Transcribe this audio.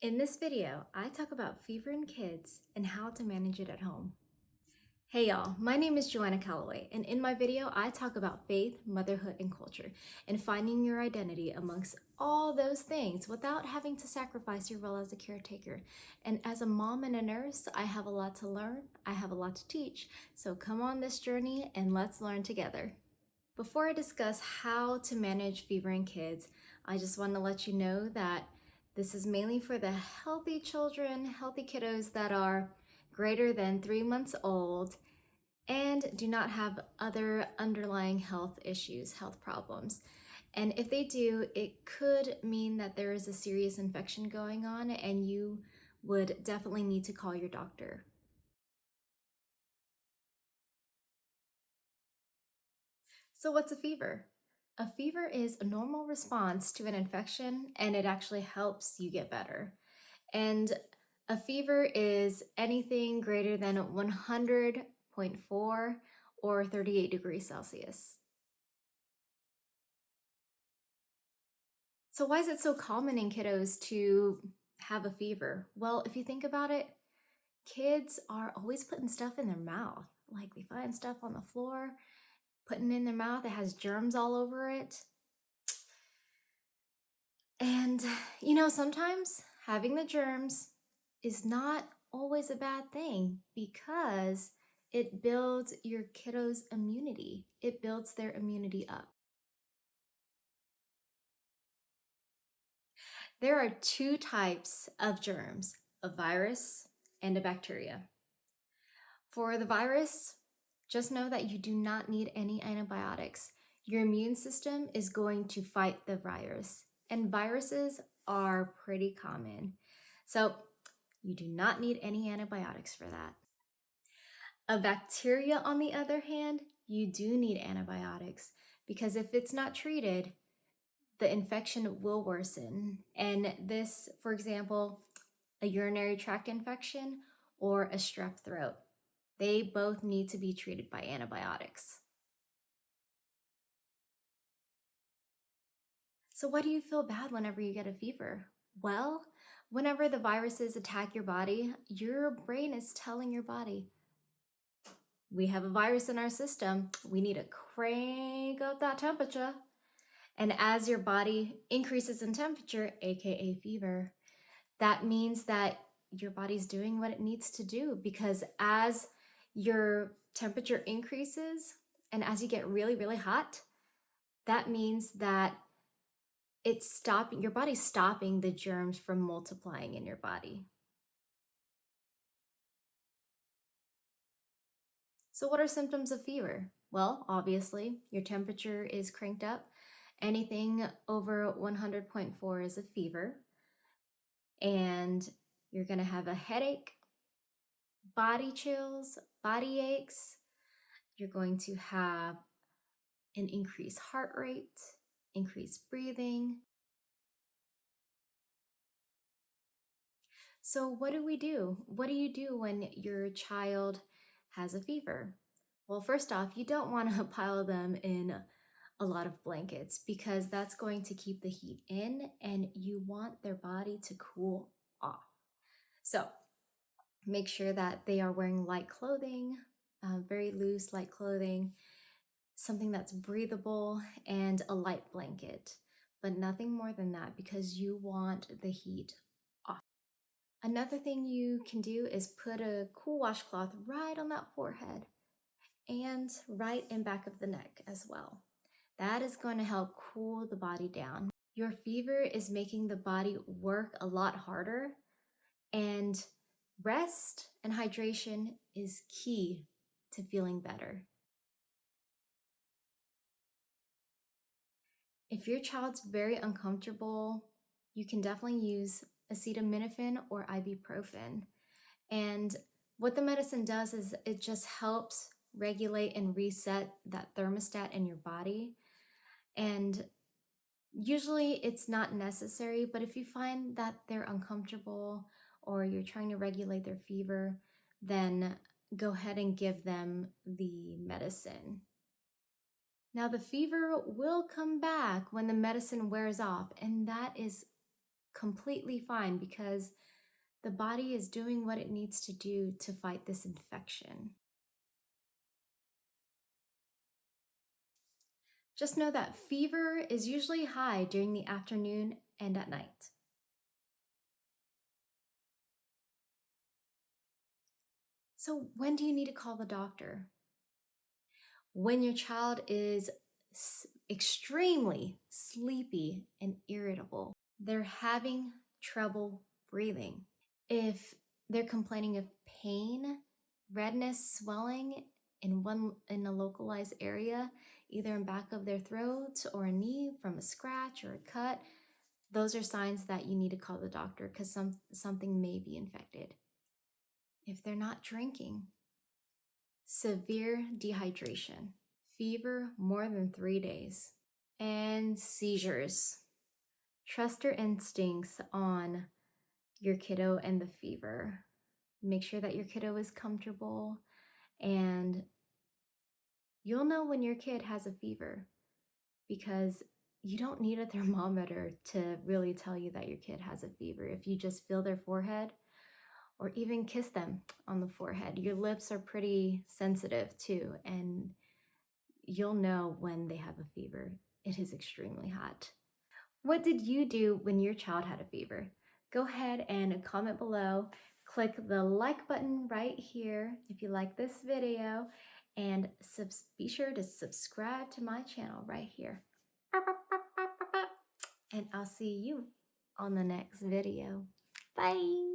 In this video, I talk about fever in kids and how to manage it at home. Hey y'all, my name is Joanna Callaway, and in my video, I talk about faith, motherhood, and culture, and finding your identity amongst all those things without having to sacrifice your role as a caretaker. And as a mom and a nurse, I have a lot to learn, I have a lot to teach, so come on this journey and let's learn together. Before I discuss how to manage fever in kids, I just want to let you know that this is mainly for the healthy children, healthy kiddos that are greater than 3 months old and do not have other underlying health issues, health problems. And if they do, it could mean that there is a serious infection going on and you would definitely need to call your doctor. So what's a fever? A fever is a normal response to an infection and it actually helps you get better. And a fever is anything greater than 100.4 or 38 degrees Celsius. So why is it so common in kiddos to have a fever? Well, if you think about it, kids are always putting stuff in their mouth. Like they find stuff on the floor, putting it in their mouth, it has germs all over it. And, sometimes having the germs is not always a bad thing because it builds your kiddo's immunity. It builds their immunity up. There are two types of germs, a virus and a bacteria. For the virus, just know that you do not need any antibiotics. Your immune system is going to fight the virus, and viruses are pretty common. So you do not need any antibiotics for that. A bacteria, on the other hand, you do need antibiotics because if it's not treated, the infection will worsen. And this, for example, a urinary tract infection or a strep throat, they both need to be treated by antibiotics. So why do you feel bad whenever you get a fever? Well, whenever the viruses attack your body, your brain is telling your body, we have a virus in our system. We need to crank up that temperature. And as your body increases in temperature, aka fever, that means that your body's doing what it needs to do, because as your temperature increases and as you get really, really hot, that means that your body's stopping the germs from multiplying in your body. So what are symptoms of fever? Well, obviously, your temperature is cranked up. Anything over 100.4 is a fever. And you're going to have a headache, body chills, body aches. You're going to have an increased heart rate, increased breathing. So what do we do? What do you do when your child has a fever? Well, first off, you don't want to pile them in a lot of blankets because that's going to keep the heat in and you want their body to cool off. So make sure that they are wearing light clothing, very loose light clothing, something that's breathable, and a light blanket, but nothing more than that because you want the heat off. Another thing you can do is put a cool washcloth right on that forehead and right in back of the neck as well. That is going to help cool the body down. Your fever is making the body work a lot harder, and rest and hydration is key to feeling better. If your child's very uncomfortable, you can definitely use acetaminophen or ibuprofen. And what the medicine does is it just helps regulate and reset that thermostat in your body. And usually it's not necessary, but if you find that they're uncomfortable or you're trying to regulate their fever, then go ahead and give them the medicine. Now, the fever will come back when the medicine wears off, and that is completely fine because the body is doing what it needs to do to fight this infection. Just know that fever is usually high during the afternoon and at night. So, when do you need to call the doctor? When your child is extremely sleepy and irritable, they're having trouble breathing. If they're complaining of pain, redness, swelling in a localized area, either in back of their throat or a knee from a scratch or a cut, those are signs that you need to call the doctor because something may be infected. If they're not drinking, severe dehydration, fever more than 3 days, and seizures. Trust your instincts on your kiddo and the fever. Make sure that your kiddo is comfortable, and you'll know when your kid has a fever because you don't need a thermometer to really tell you that your kid has a fever. If you just feel their forehead or even kiss them on the forehead, your lips are pretty sensitive too, and you'll know when they have a fever. It is extremely hot. What did you do when your child had a fever? Go ahead and comment below. Click the like button right here if you like this video, and be sure to subscribe to my channel right here. And I'll see you on the next video. Bye!